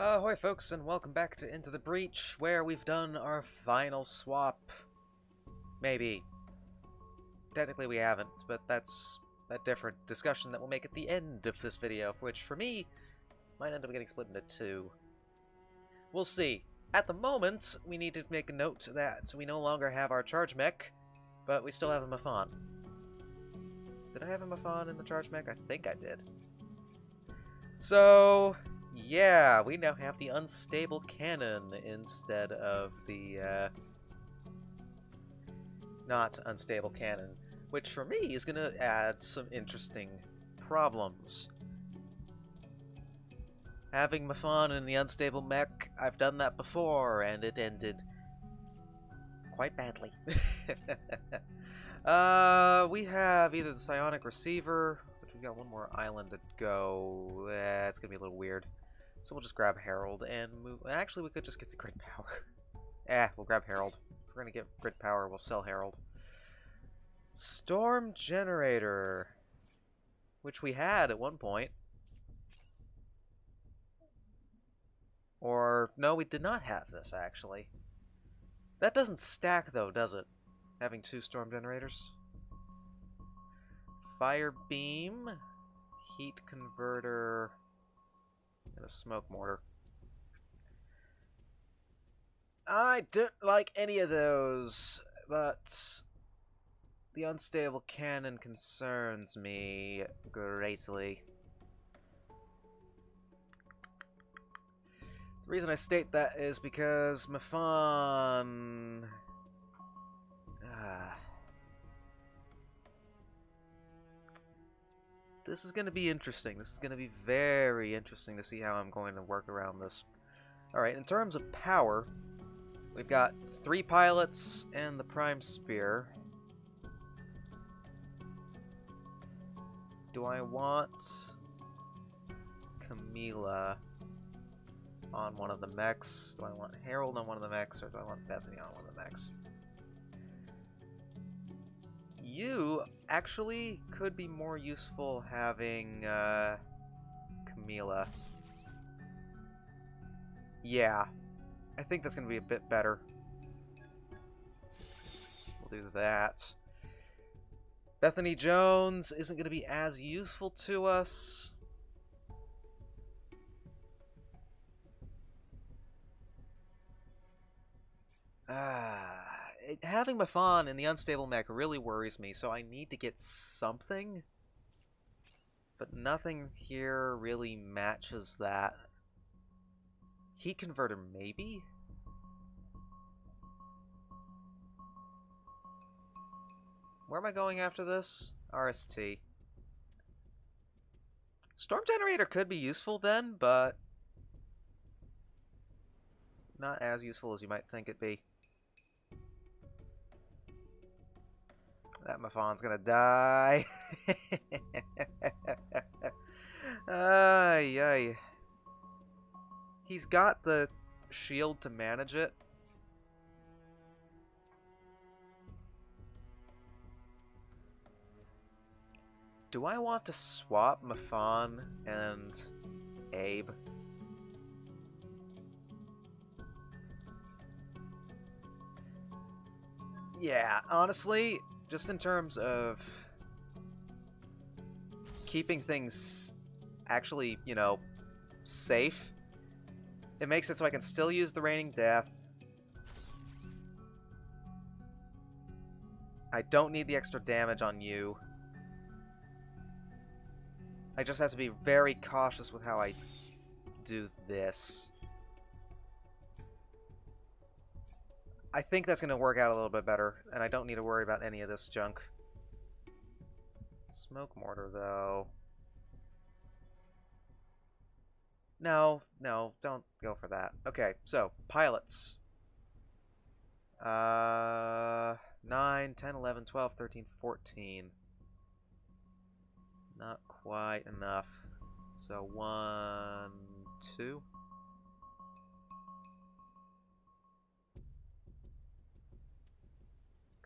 Ahoy folks, and welcome back to Into the Breach, where we've done our final swap. Maybe. Technically we haven't, but that's a different discussion that we'll make at the end of this video, which for me, might end up getting split into two. We'll see. At the moment, we need to make a note that we no longer have our charge mech, but we still have a Mafan. Did I have a Mafan in the charge mech? I think I did. So, yeah, we now have the unstable cannon instead of the, not unstable cannon, which for me is going to add some interesting problems. Having Mafan in the unstable mech, I've done that before, and it ended quite badly. We have either the psionic receiver, which we've got one more island to go. It's going to be a little weird. So we'll just grab Herald and move. Actually, we could just get the grid power. We'll grab Herald. If we're going to get grid power, we'll sell Herald. Storm generator, which we had at one point. Or, no, we did not have this, actually. That doesn't stack, though, does it? Having two storm generators. Fire beam, heat converter, and a smoke mortar. I don't like any of those, but the unstable cannon concerns me greatly. The reason I state that is because Mafan... This is going to be interesting. This is going to be very interesting to see how I'm going to work around this. Alright, in terms of power, we've got 3 pilots and the Prime Spear. Do I want Camila on one of the mechs? Do I want Harold on one of the mechs, or do I want Bethany on one of the mechs? You actually could be more useful having Camila. Yeah, I think that's going to be a bit better. We'll do that. Bethany Jones isn't going to be as useful to us. Having Mafan in the unstable mech really worries me, so I need to get something. But nothing here really matches that. Heat converter, maybe? Where am I going after this? RST. Storm generator could be useful then, but not as useful as you might think it'd be. That Mafan's gonna die. Ay, ay. He's got the shield to manage it. Do I want to swap Mafan and Abe? Yeah, honestly, just in terms of keeping things actually, you know, safe, it makes it so I can still use the Raining Death. I don't need the extra damage on you. I just have to be very cautious with how I do this. I think that's going to work out a little bit better, and I don't need to worry about any of this junk. Smoke mortar, though. No, don't go for that. Okay, so, pilots. 9, 10, 11, 12, 13, 14. Not quite enough. So, 1, 2.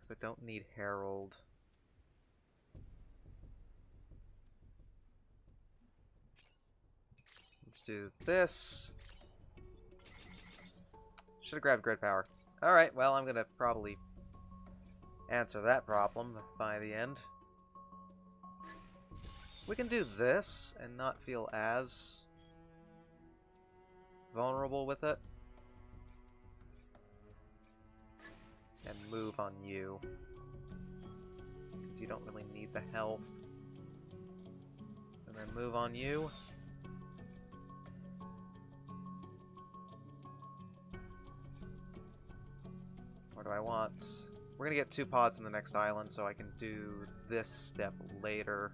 I don't need Herald. Let's do this. Should have grabbed grid power. Alright, well, I'm gonna probably answer that problem by the end. We can do this and not feel as vulnerable with it. And move on you. Because you don't really need the health. And then move on you. What do I want? We're gonna get 2 pods in the next island, so I can do this step later.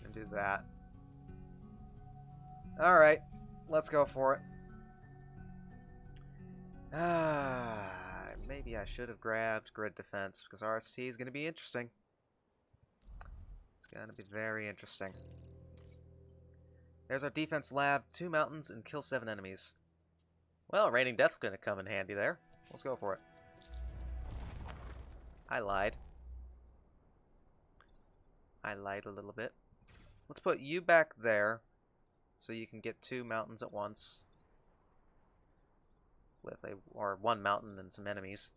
And do that. Alright, let's go for it. Maybe I should have grabbed grid defense, because RST is gonna be interesting. It's gonna be very interesting. There's our defense lab, 2 mountains, and kill 7 enemies. Well, Raining Death's gonna come in handy there. Let's go for it. I lied. I lied a little bit. Let's put you back there, so you can get 2 mountains at once. With or 1 mountain and some enemies.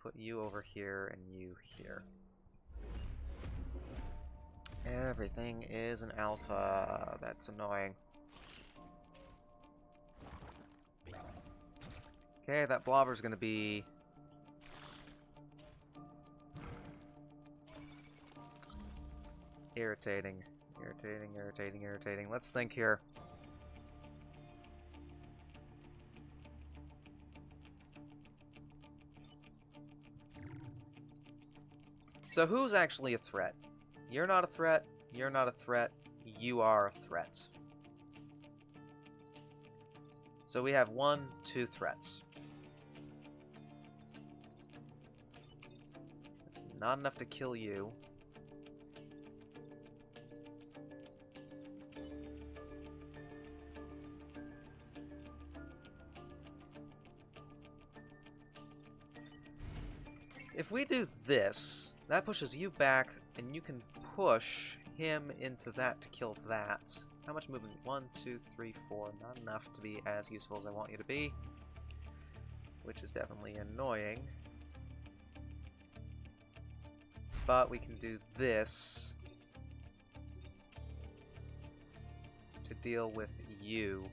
Put you over here and you here. Everything is an alpha. That's annoying. Okay, that blobber's gonna be irritating. Irritating. Let's think here. So who's actually a threat? You're not a threat, you're not a threat, you are a threat. So we have 1, 2 threats. It's not enough to kill you. If we do this, that pushes you back, and you can push him into that to kill that. How much movement? 1, 2, 3, 4. Not enough to be as useful as I want you to be. Which is definitely annoying. But we can do this to deal with you.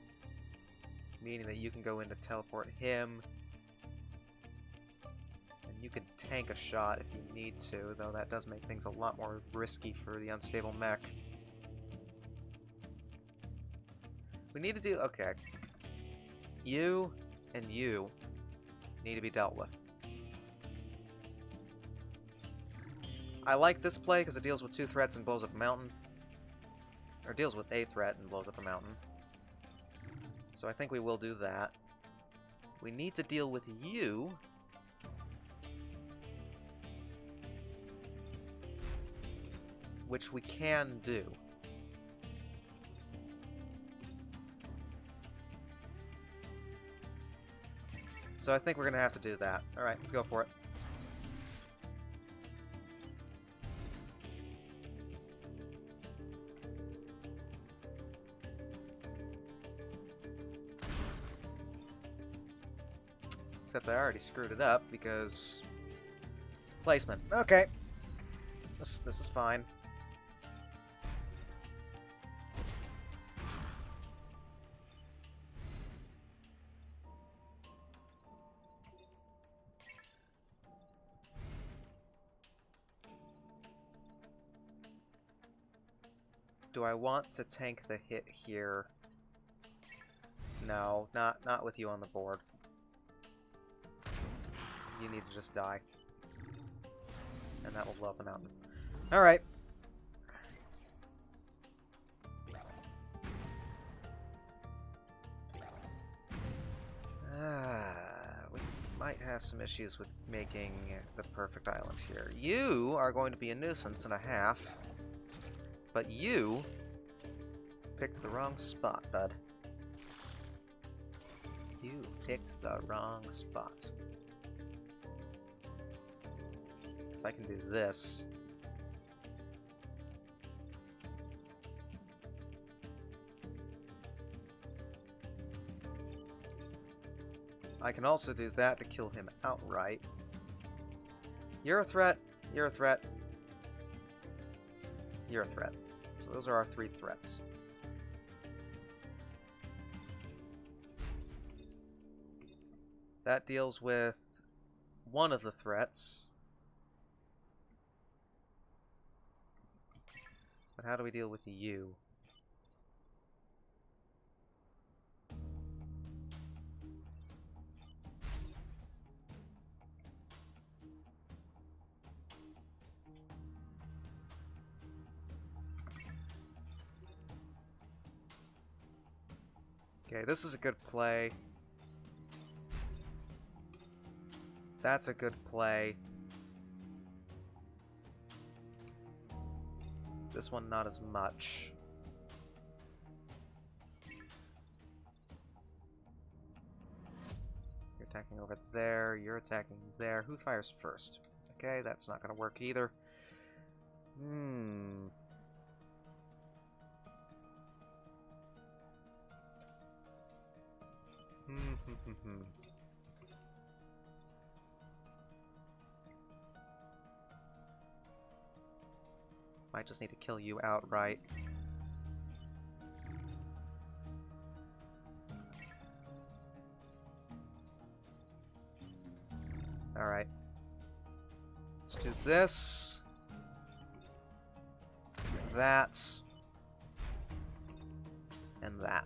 Meaning that you can go in to teleport him. You can tank a shot if you need to, though that does make things a lot more risky for the unstable mech. We need to do... okay. You and you need to be dealt with. I like this play because it deals with 2 threats and blows up a mountain. Or deals with a threat and blows up a mountain. So I think we will do that. We need to deal with you... which we can do. So I think we're gonna have to do that. Alright, let's go for it. Except I already screwed it up because... placement. Okay. This is fine. Do I want to tank the hit here? No, not with you on the board. You need to just die. And that will blow up a mountain. Alright. We might have some issues with making the perfect island here. You are going to be a nuisance and a half. But you picked the wrong spot, bud. You picked the wrong spot. So I can do this. I can also do that to kill him outright. You're a threat. You're a threat. You're a threat. So those are our 3 threats. That deals with one of the threats. But how do we deal with you? Okay, this is a good play. That's a good play. This one, not as much. You're attacking over there. You're attacking there. Who fires first? Okay, that's not going to work either. Might just need to kill you outright. Alright. Let's do this. That. And that.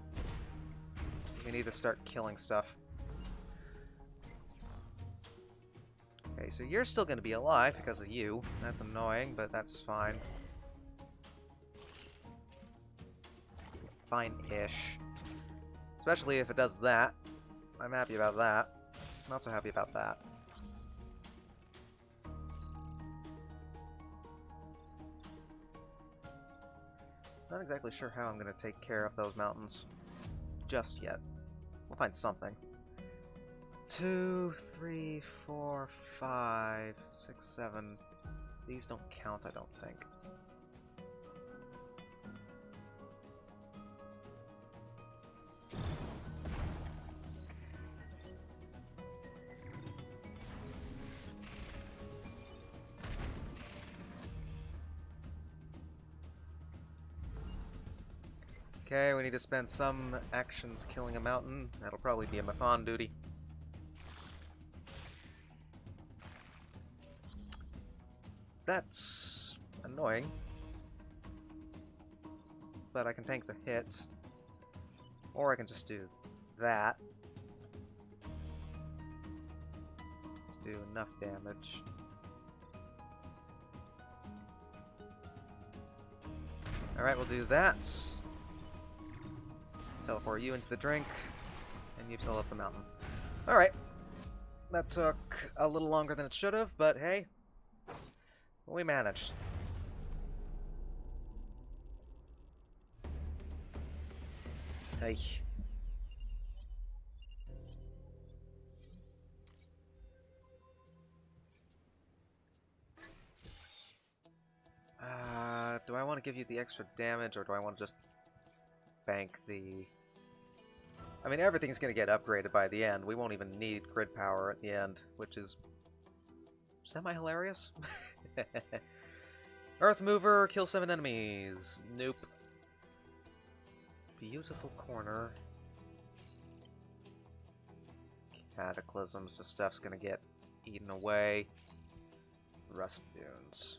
We need to start killing stuff. Okay, so you're still going to be alive because of you. That's annoying, but that's fine. Fine-ish. Especially if it does that. I'm happy about that. I'm not so happy about that. Not exactly sure how I'm going to take care of those mountains just yet. We'll find something. 2, 3, 4, 5, 6, 7. These don't count, I don't think. Okay, we need to spend some actions killing a mountain. That'll probably be a Mafan duty. That's annoying. But I can tank the hit. Or I can just do that. Do enough damage. Alright, we'll do that. Teleport you into the drink, and you fill up the mountain. Alright. That took a little longer than it should have, but hey, we managed. Hey. Do I want to give you the extra damage, or do I want to just bank the... I mean, everything's going to get upgraded by the end. We won't even need grid power at the end, which is semi-hilarious. Earth Mover, kill 7 enemies. Nope. Beautiful corner. Cataclysms, the stuff's going to get eaten away. Rust dunes.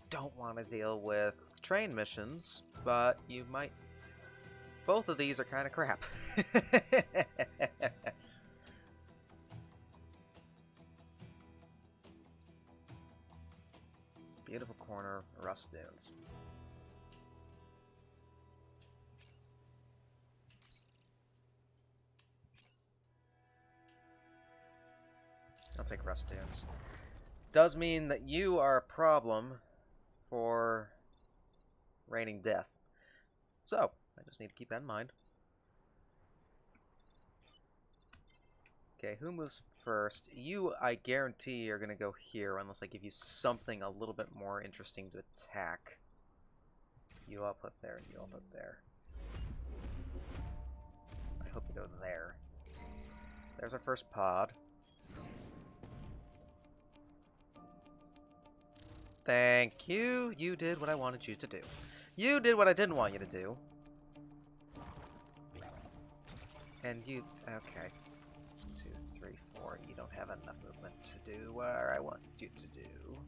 Don't want to deal with train missions, but you might... Both of these are kind of crap. Beautiful corner, rust dunes. I'll take rust dunes. Does mean that you are a problem for raining death. So, I just need to keep that in mind. Okay, who moves first? You, I guarantee, are going to go here unless I give you something a little bit more interesting to attack. You all put there, and you all put there. I hope you go there. There's our first pod. Thank you. You did what I wanted you to do. You did what I didn't want you to do. And you... Okay. 2, 3, 4. You don't have enough movement to do where I want you to do.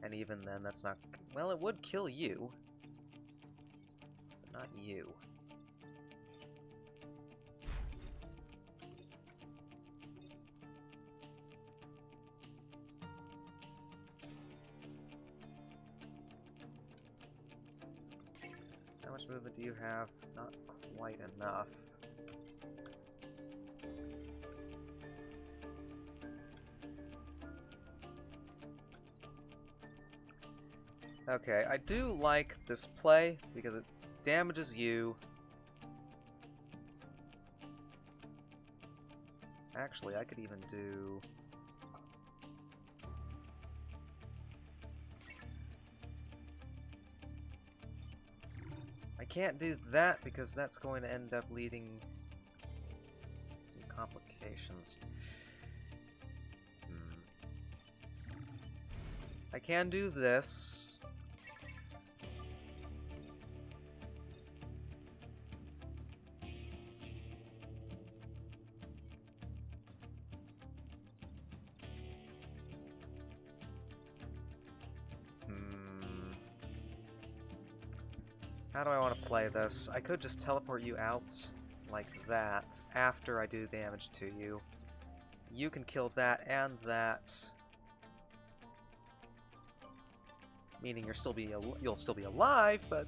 And even then, that's not... Well, it would kill you. But not you. How much movement do you have? Not quite enough. Okay, I do like this play because it damages you. Actually, I could even do... I can't do that because that's going to end up leading some complications. I can do this. How do I want to play this? I could just teleport you out like that after I do damage to you. You can kill that and that, meaning you'll still be alive, but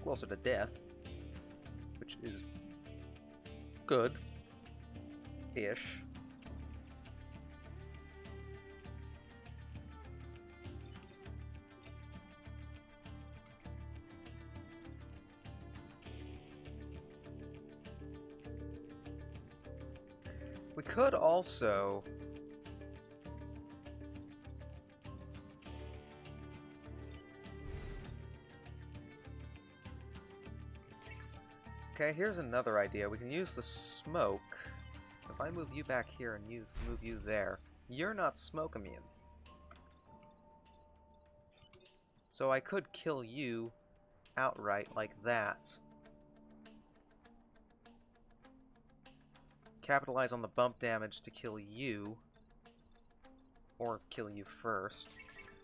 closer to death, which is good-ish. We could also... Okay, here's another idea. We can use the smoke. If I move you back here and you move you there, you're not smoke immune. So I could kill you outright like that. Capitalize on the bump damage to kill you, or kill you first.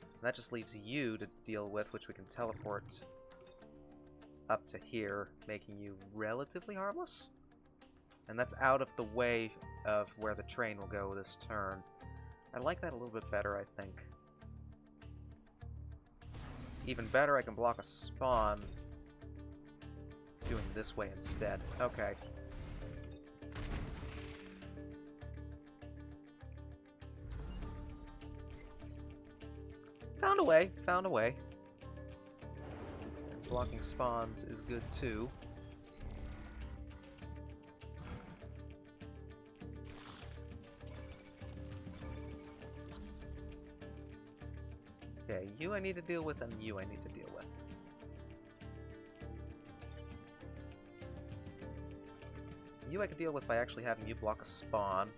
And that just leaves you to deal with, which we can teleport up to here, making you relatively harmless. And that's out of the way of where the train will go this turn. I like that a little bit better, I think. Even better, I can block a spawn doing this way instead. Okay. Found a way, found a way. And blocking spawns is good too. Okay, you I need to deal with, and you I need to deal with. You I can deal with by actually having you block a spawn.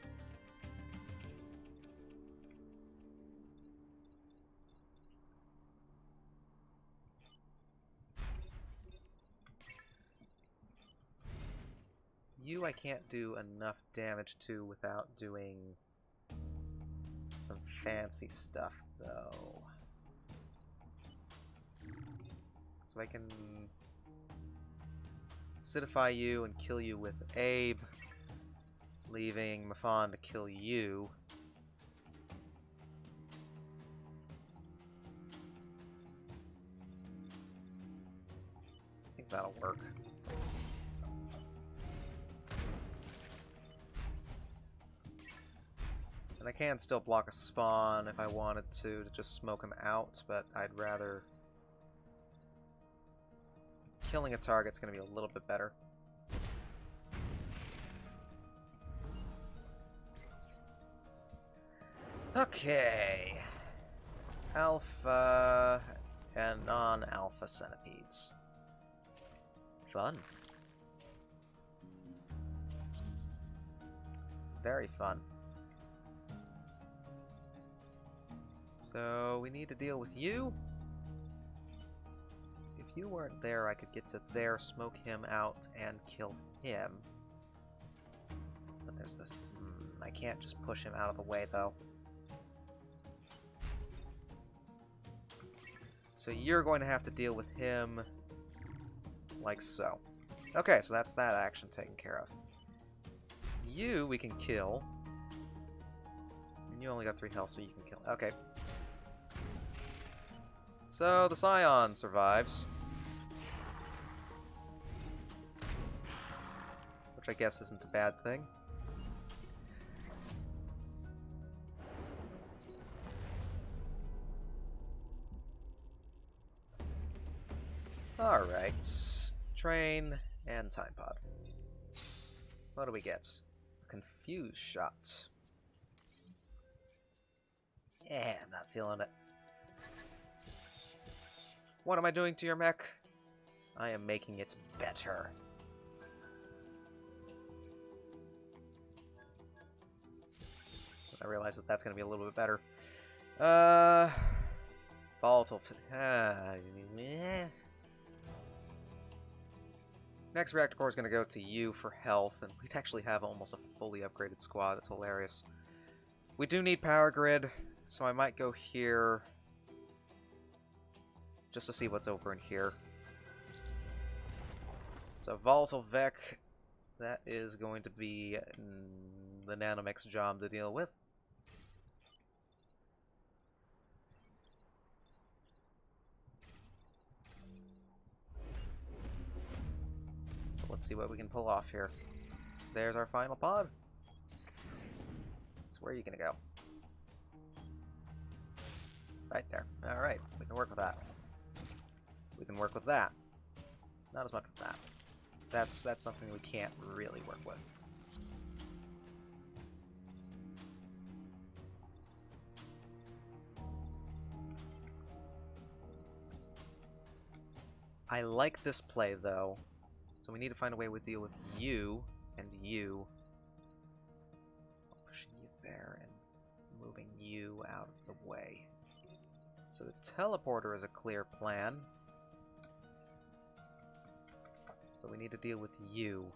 You I can't do enough damage to without doing some fancy stuff, though. So I can acidify you and kill you with Abe, leaving Mafan to kill you. I think that'll work. And I can still block a spawn if I wanted to just smoke him out, but I'd rather... Killing a target's going to be a little bit better. Okay. Alpha and non-alpha centipedes. Fun. Very fun. So, we need to deal with you. If you weren't there, I could get to there, smoke him out, and kill him. But there's this... I can't just push him out of the way, though. So you're going to have to deal with him like so. Okay, so that's that action taken care of. You, we can kill. And you only got 3 health, so you can kill. Okay. So the Scion survives. Which I guess isn't a bad thing. Alright. Train and Time Pod. What do we get? A Confused Shot. Yeah, I'm not feeling it. What am I doing to your mech? I am making it better. I realize that that's going to be a little bit better. Volatile. Next reactor core is going to go to you for health, and we'd actually have almost a fully upgraded squad. That's hilarious. We do need power grid, so I might go here just to see what's over in here. So volatile Vec, that is going to be the Nanomech's job to deal with. So let's see what we can pull off here. There's our final pod. So where are you gonna go? Right there. Alright, we can work with that. We can work with that. Not as much with that. That's something we can't really work with. I like this play, though. So we need to find a way to deal with you and you. Pushing you there and moving you out of the way. So the teleporter is a clear plan. But we need to deal with you.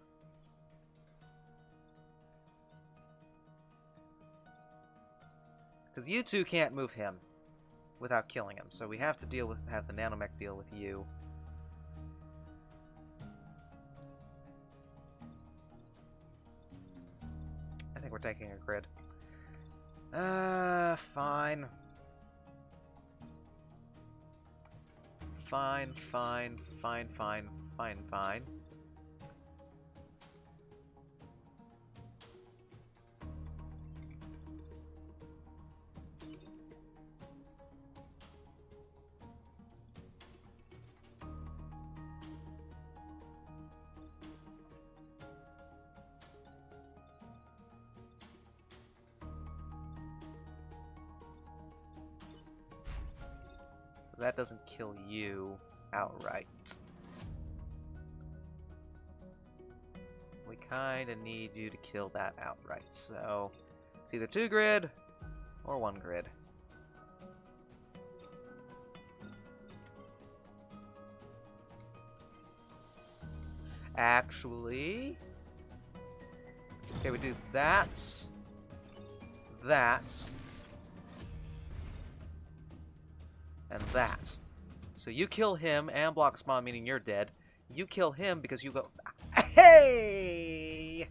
Because you two can't move him without killing him. So we have to have the nanomech deal with you. I think we're taking a grid. Fine. Fine. That doesn't kill you outright. We kinda need you to kill that outright, so it's either 2 grid or 1 grid. Actually, okay, we do that, and that. So you kill him and block spawn, meaning you're dead. You kill him because you go... Hey!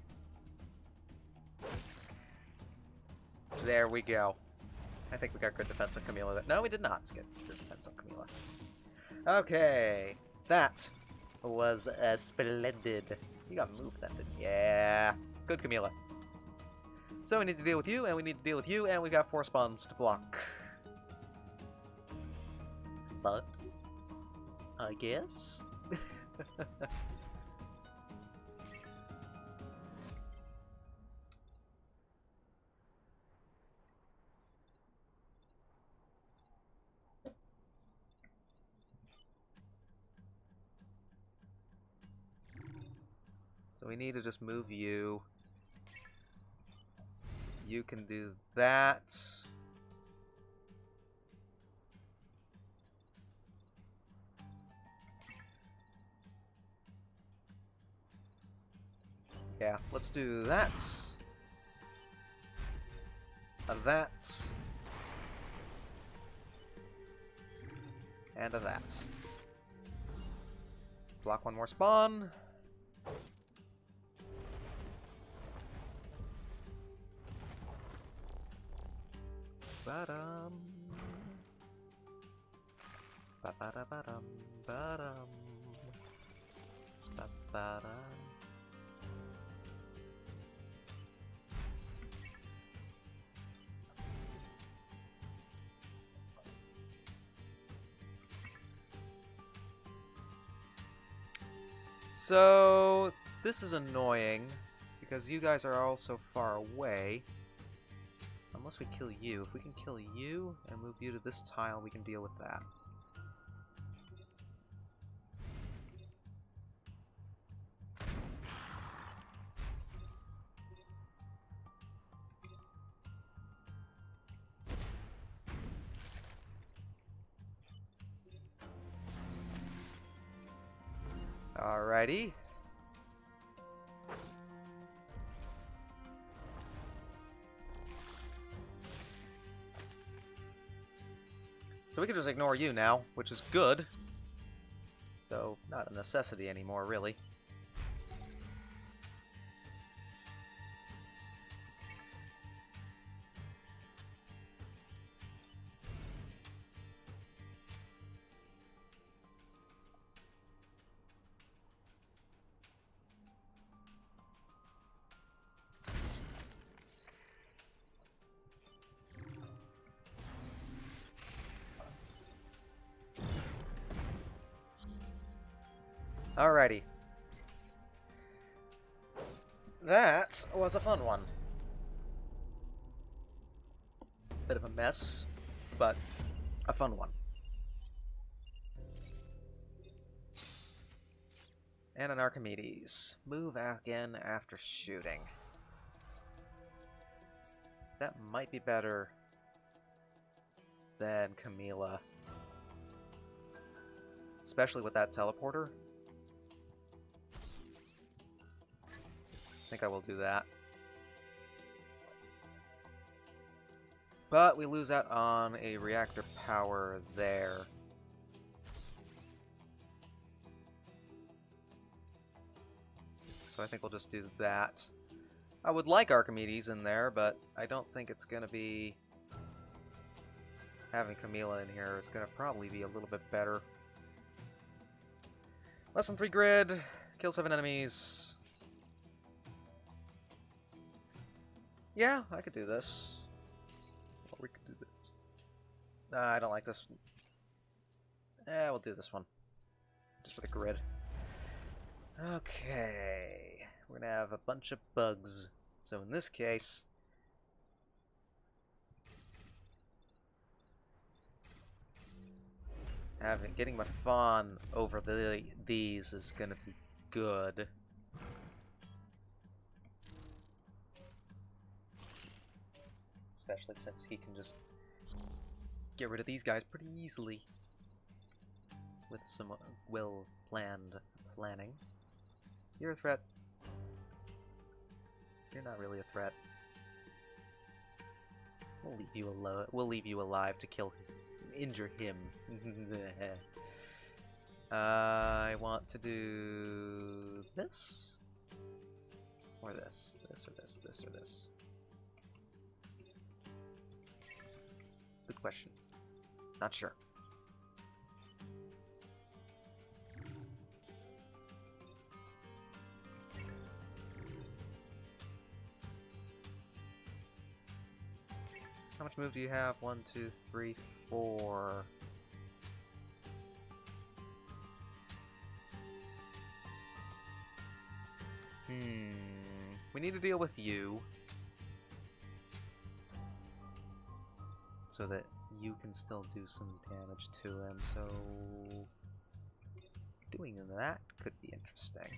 There we go. I think we got good defense on Camila. No, we did not get good defense on Camila. Okay. That was splendid. You got moved then, didn't you? Yeah. Good, Camila. So we need to deal with you, and we need to deal with you, and we got 4 spawns to block. But I guess. So we need to just move you. You can do that. Yeah, let's do that. That. And that. Block one more spawn. Ba-dum. Ba-ba-da-ba-dum. Ba-dum. Ba-ba-dum. So, this is annoying, because you guys are all so far away. Unless we kill you. If we can kill you and move you to this tile, we can deal with that. Alrighty. So we can just ignore you now, which is good. Though, not a necessity anymore, really. Alrighty. That was a fun one. Bit of a mess, but a fun one. And an Archimedes. Move again after shooting. That might be better than Camila. Especially with that teleporter. I think I will do that. But we lose out on a reactor power there. So I think we'll just do that. I would like Archimedes in there, but I don't think it's going to be... Having Camila in here is going to probably be a little bit better. Less than 3 grid, kill 7 enemies. Yeah, I could do this. Or we could do this. I don't like this. We'll do this one. Just for the grid. Okay. We're gonna have a bunch of bugs. So in this case... Getting Mafan over these is gonna be good. Especially since he can just get rid of these guys pretty easily. With some well-planned planning. You're a threat. You're not really a threat. We'll leave you alone. We'll leave you alive to kill him. Injure him. I want to do this? Or this? This or this? This or this? Good question. Not sure. How much move do you have? 1, 2, 3, 4. We need to deal with you. So that you can still do some damage to him, so... Doing that could be interesting.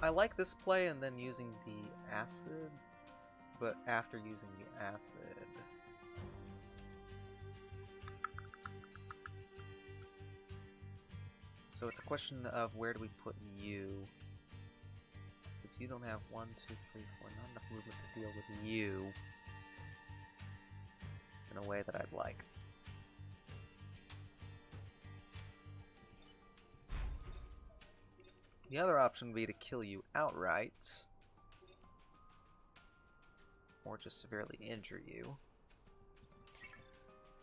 I like this play and then using the acid, but after using the acid... So it's a question of where do we put you? Because you don't have 1, 2, 3, 4, not enough movement to deal with you in a way that I'd like. The other option would be to kill you outright, or just severely injure you.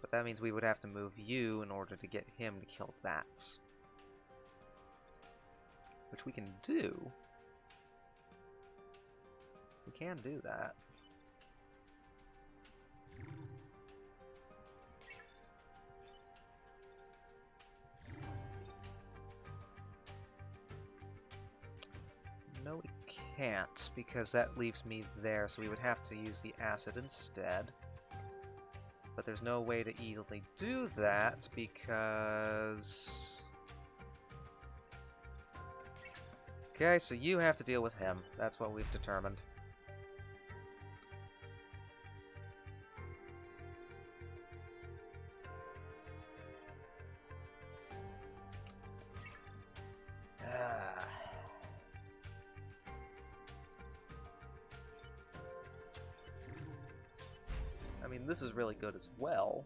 But that means we would have to move you in order to get him to kill that. Which we can do. We can do that. No, we can't, because that leaves me there, so we would have to use the acid instead. But there's no way to easily do that, because... Okay, so you have to deal with him. That's what we've determined. I mean, this is really good as well.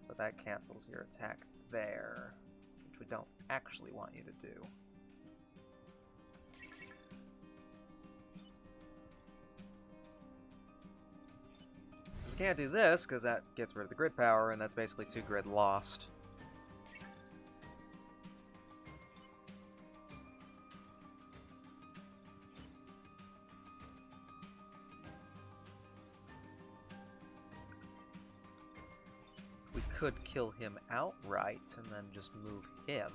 But that cancels your attack there, which we don't actually want you to do. We can't do this, because that gets rid of the grid power, and that's basically 2 grid lost. We could kill him outright, and then just move him.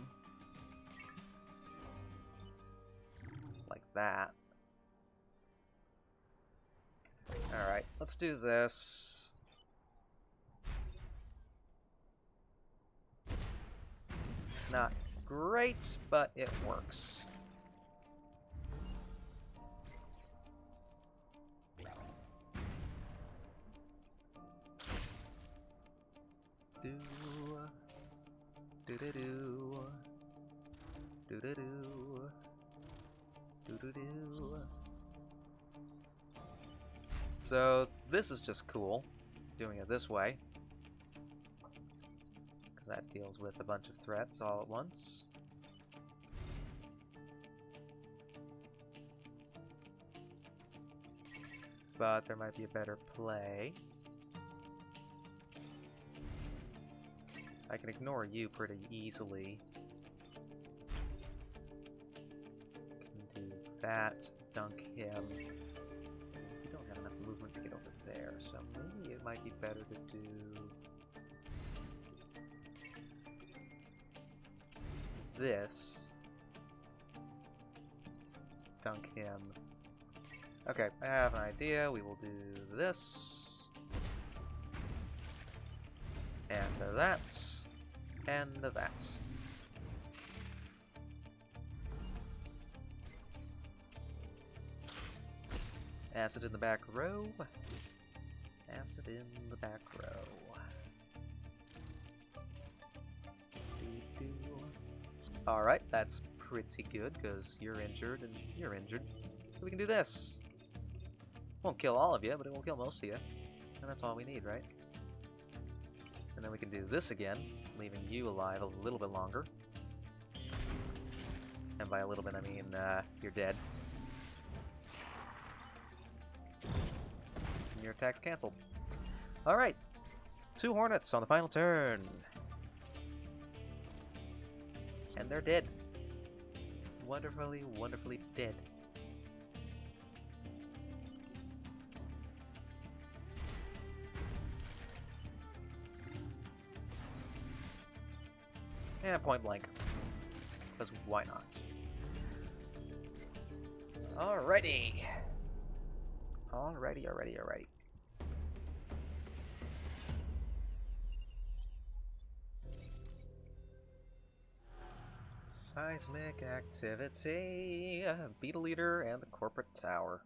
Like that. Alright, let's do this. It's not great, but it works. So this is just cool, doing it this way, because that deals with a bunch of threats all at once. But there might be a better play. I can ignore you pretty easily. Can do that, dunk him. You don't have enough movement to get over there, so maybe it might be better to do this. Dunk him. Okay, I have an idea. We will do this. And that. And that. Acid in the back row. Acid in the back row. Alright, that's pretty good, because you're injured and you're injured. So we can do this. Won't kill all of you, but it will kill most of you. And that's all we need, right? And then we can do this again, leaving you alive a little bit longer. And by a little bit, I mean, you're dead. And your attack's cancelled. Alright. 2 Hornets on the final turn. And they're dead. Wonderfully, wonderfully dead. And point blank. Because why not? Alrighty. Alrighty. Seismic activity, Beetle Eater, and the corporate tower.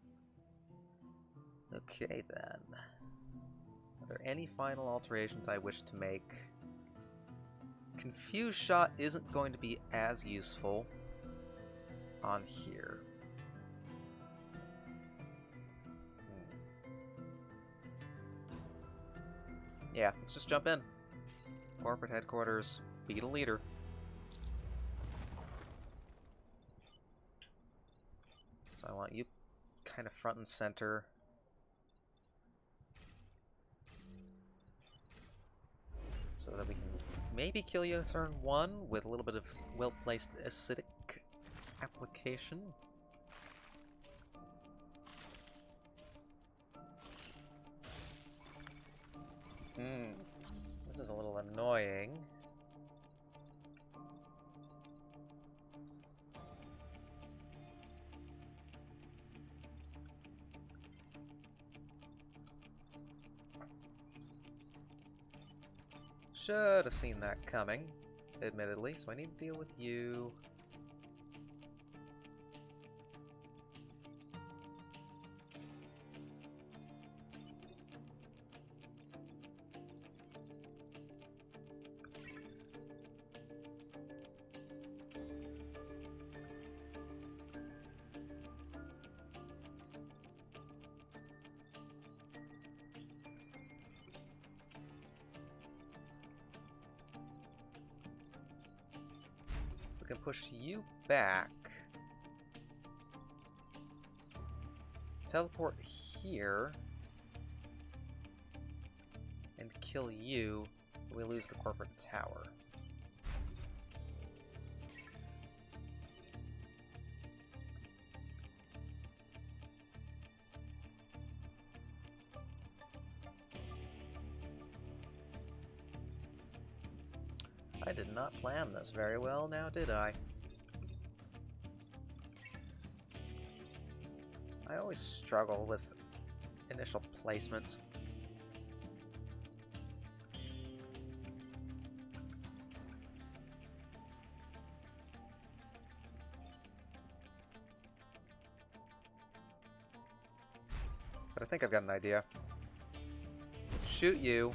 Okay then. Are there any final alterations I wish to make? Confused Shot isn't going to be as useful on here. Yeah, let's just jump in. Corporate headquarters, Beetle Leader. So I want you kind of front and center. So that we can maybe kill you turn 1 with a little bit of well-placed acidic application. This is a little annoying. Should have seen that coming, admittedly, so I need to deal with you. We can push you back. Teleport here. And kill you. We lose the corporate tower. I did not plan this very well now, did I? I always struggle with initial placement. But I think I've got an idea. Shoot you.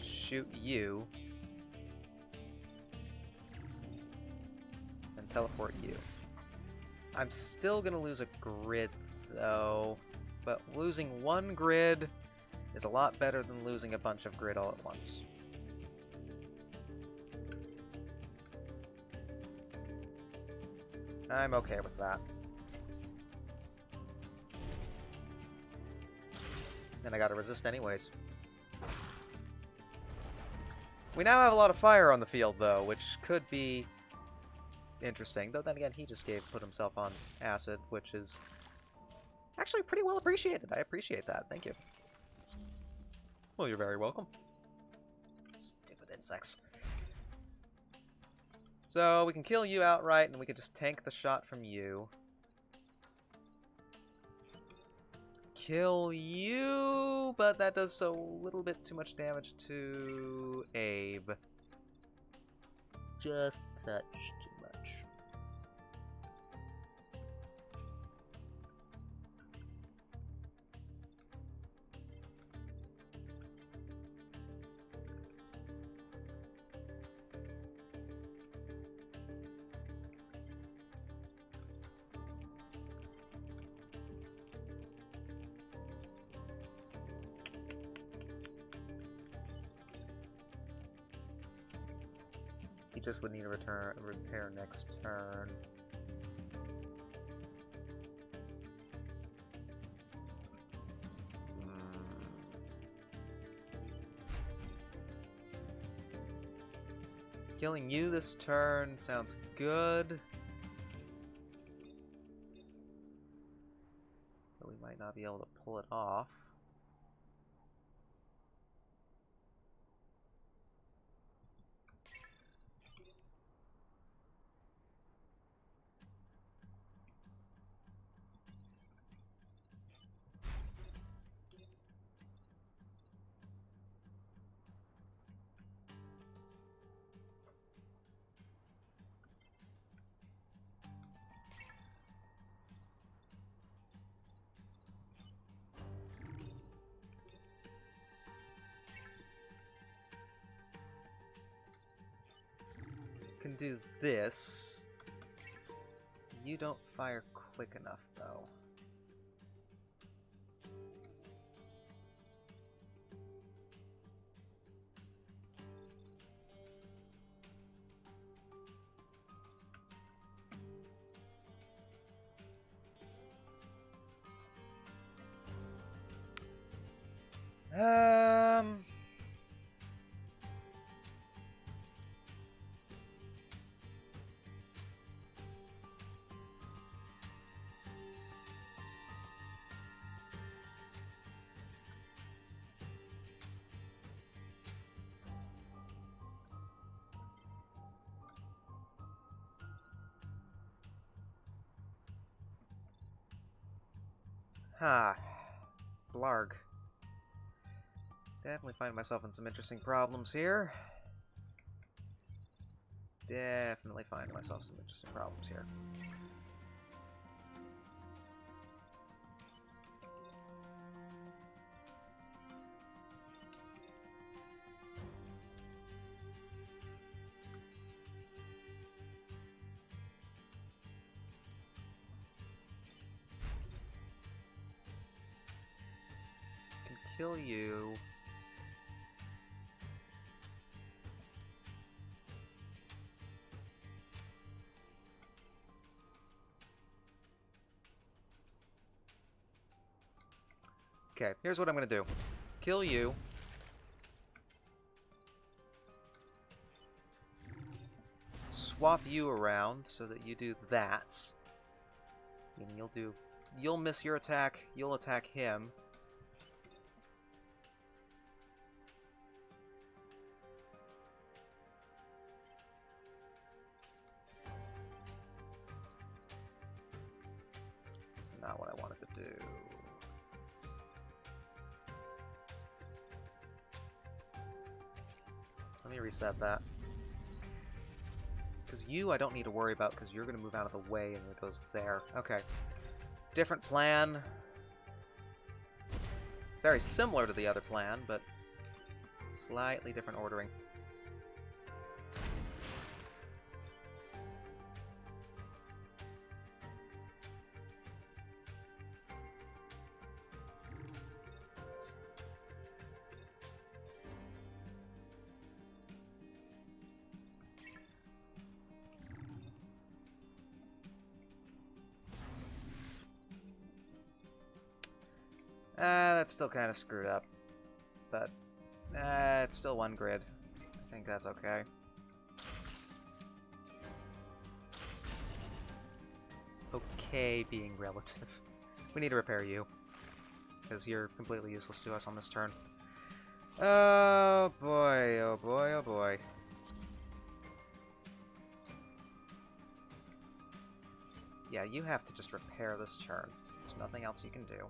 Shoot you. And teleport you. I'm still gonna lose a grid though, but losing one grid is a lot better than losing a bunch of grid all at once. I'm okay with that. And I gotta resist anyways. We now have a lot of fire on the field though, which could be interesting. Though then again, he just put himself on acid, which is actually pretty well appreciated. I appreciate that. Thank you. Well, you're very welcome. Stupid insects. So we can kill you outright, and we can just tank the shot from you. Kill you, but that does so little bit too much damage to Abe. Just a touch too much. He just would need to repair next turn. Killing you this turn sounds good. But we might not be able to pull it off. can do this. You don't fire quick enough, though. Blarg. Definitely find myself in some interesting problems here. Definitely find myself some interesting problems here. Can kill you. Okay, here's what I'm gonna do. Kill you. Swap you around so that you do that. And you'll miss your attack, you'll attack him. That's not what I wanted to do. Let me reset that. Because you I don't need to worry about because you're going to move out of the way and it goes there. Okay. Different plan. Very similar to the other plan, but slightly different ordering. That's still kind of screwed up, but it's still one grid. I think that's okay. Okay being relative. We need to repair you, because you're completely useless to us on this turn. Oh boy, oh boy, oh boy. Yeah, you have to just repair this turn. There's nothing else you can do.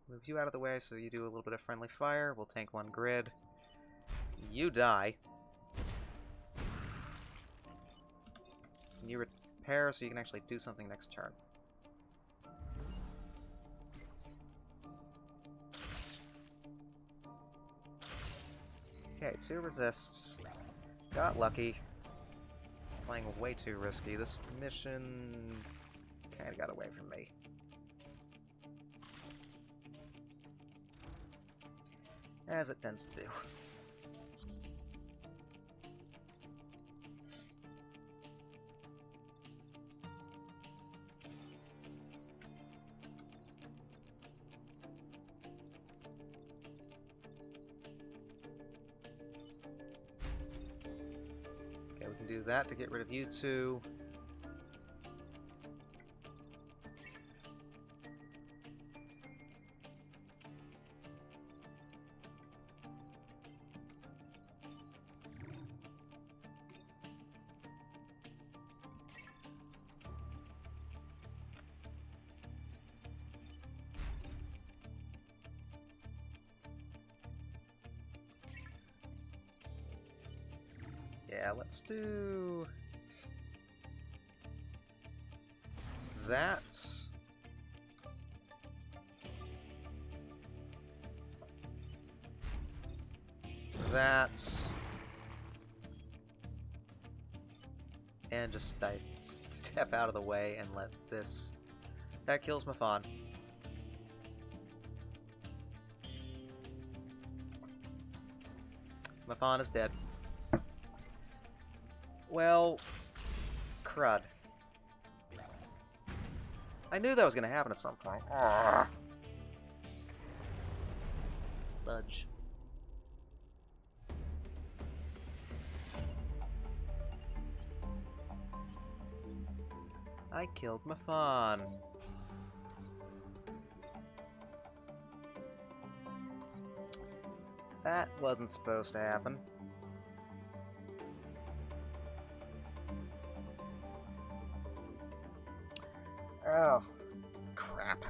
Moves you out of the way so you do a little bit of friendly fire. We'll tank one grid. You die. And you repair so you can actually do something next turn. Okay, 2 resists. Got lucky. Playing way too risky. This mission kinda got away from me. As it tends to do. Okay, we can do that to get rid of you two. Yeah, let's do that. that. And just I step out of the way and let this... That kills Mafan. Mafan is dead. Well, crud. I knew that was going to happen at some point. Arrgh. Fudge. I killed Mafan. That wasn't supposed to happen. Oh, crap.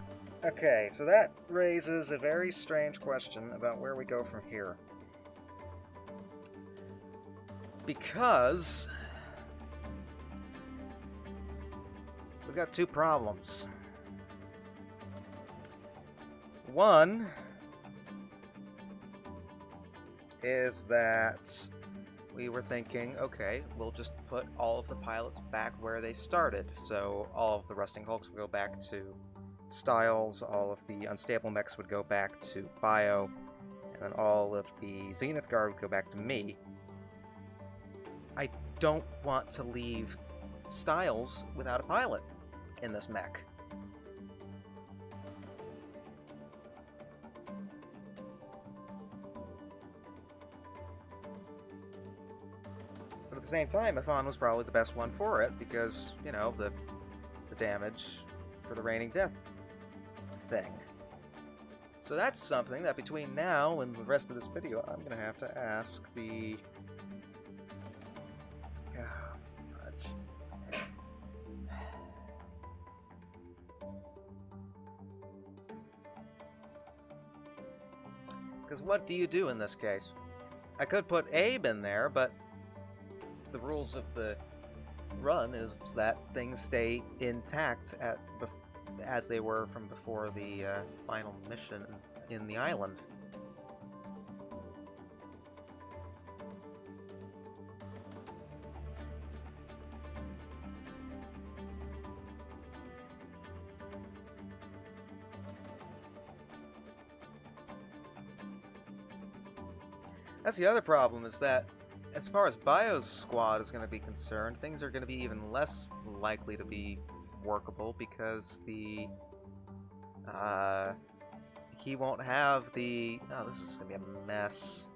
Okay, so that raises a very strange question about where we go from here. Because we've got two problems. One is that we were thinking, okay, we'll just put all of the pilots back where they started. So all of the Rusting Hulks would go back to Styles, all of the Unstable Mechs would go back to Bio, and then all of the Zenith Guard would go back to me. I don't want to leave Styles without a pilot in this mech. But at the same time, Mafan was probably the best one for it because, you know, the damage for the Raining Death thing. So that's something that between now and the rest of this video, I'm going to have to ask the... Because what do you do in this case? I could put Abe in there, but the rules of the run is that things stay intact as they were from before the final mission in the island. That's the other problem, is that as far as Bio's squad is going to be concerned, things are going to be even less likely to be workable because the he won't have the... Oh, this is going to be a mess.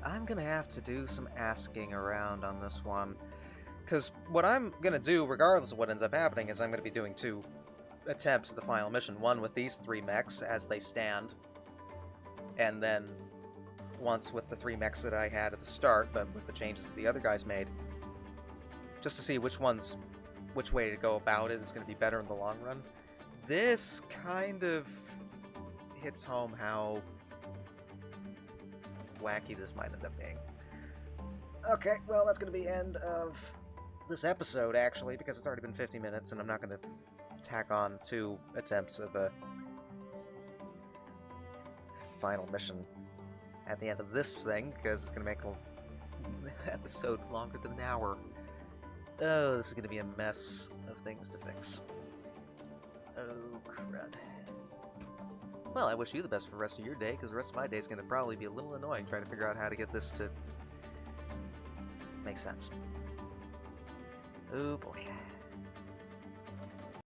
I'm going to have to do some asking around on this one, because what I'm going to do, regardless of what ends up happening, is I'm going to be doing two attempts at the final mission. One with these three mechs as they stand, and then once with the three mechs that I had at the start, but with the changes that the other guys made, just to see which way to go about it is going to be better in the long run. This kind of hits home how wacky this might end up being. Okay, well, that's going to be the end of this episode, actually, because it's already been 50 minutes, and I'm not going to tack on 2 attempts of a final mission at the end of this thing, because it's going to make the episode longer than an hour. Oh, this is going to be a mess of things to fix. Oh, crud. Well, I wish you the best for the rest of your day, because the rest of my day is going to probably be a little annoying trying to figure out how to get this to make sense. Oh, boy.